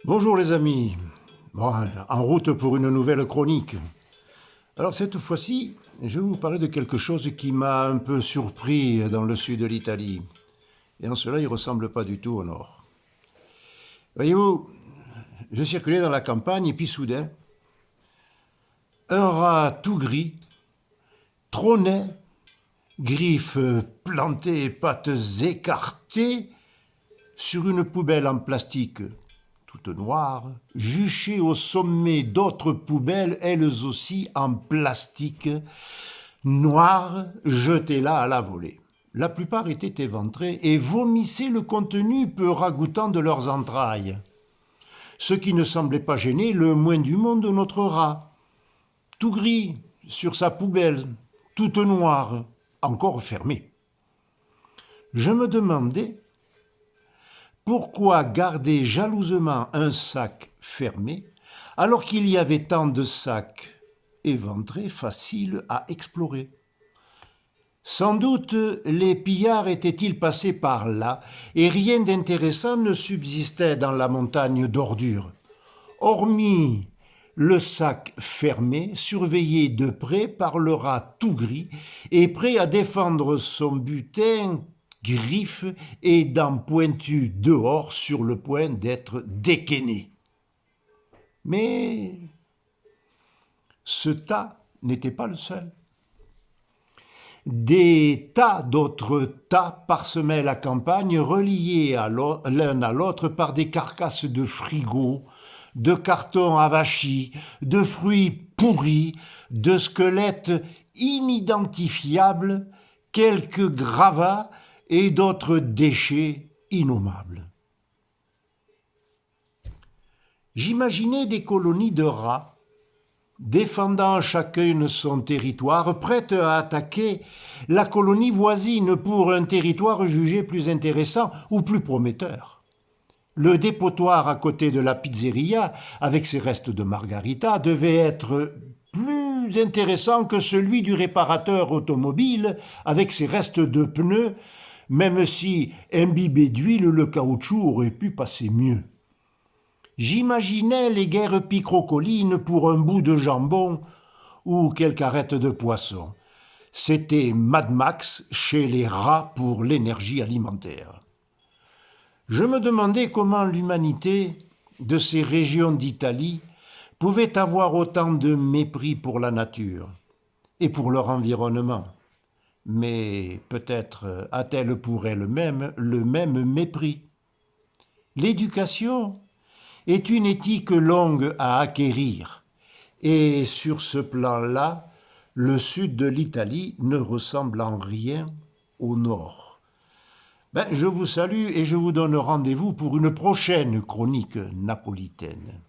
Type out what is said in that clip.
Bonjour les amis, bon, en route pour une nouvelle chronique. Alors cette fois-ci, je vais vous parler de quelque chose qui m'a un peu surpris dans le sud de l'Italie. Et en cela, il ne ressemble pas du tout au nord. Voyez-vous, je circulais dans la campagne et puis soudain, un rat tout gris trônait, griffes plantées, pattes écartées, sur une poubelle en plastique toute noire, juchée au sommet d'autres poubelles, elles aussi en plastique, noires, jetées là à la volée. La plupart étaient éventrées et vomissaient le contenu peu ragoûtant de leurs entrailles. Ce qui ne semblait pas gêner le moins du monde notre rat. Tout gris, sur sa poubelle, toute noire, encore fermée. Je me demandais pourquoi garder jalousement un sac fermé alors qu'il y avait tant de sacs éventrés faciles à explorer? Sans doute les pillards étaient-ils passés par là et rien d'intéressant ne subsistait dans la montagne d'ordures, hormis le sac fermé, surveillé de près par le rat tout gris et prêt à défendre son butin, griffes et dents pointues dehors sur le point d'être décainé. Mais ce tas n'était pas le seul. Des tas d'autres tas parsemaient la campagne, reliés l'un à l'autre par des carcasses de frigos, de cartons avachis, de fruits pourris, de squelettes inidentifiables, quelques gravats et d'autres déchets innommables. J'imaginais des colonies de rats, défendant chacune son territoire, prêtes à attaquer la colonie voisine pour un territoire jugé plus intéressant ou plus prometteur. Le dépotoir à côté de la pizzeria, avec ses restes de margarita, devait être plus intéressant que celui du réparateur automobile, avec ses restes de pneus, même si, imbibé d'huile, le caoutchouc aurait pu passer mieux. J'imaginais les guerres picrocolines pour un bout de jambon ou quelques arêtes de poisson. C'était Mad Max chez les rats pour l'énergie alimentaire. Je me demandais comment l'humanité de ces régions d'Italie pouvait avoir autant de mépris pour la nature et pour leur environnement. Mais peut-être a-t-elle pour elle-même le même mépris. L'éducation est une éthique longue à acquérir, et sur ce plan-là, le sud de l'Italie ne ressemble en rien au nord. Je vous salue et je vous donne rendez-vous pour une prochaine chronique napolitaine.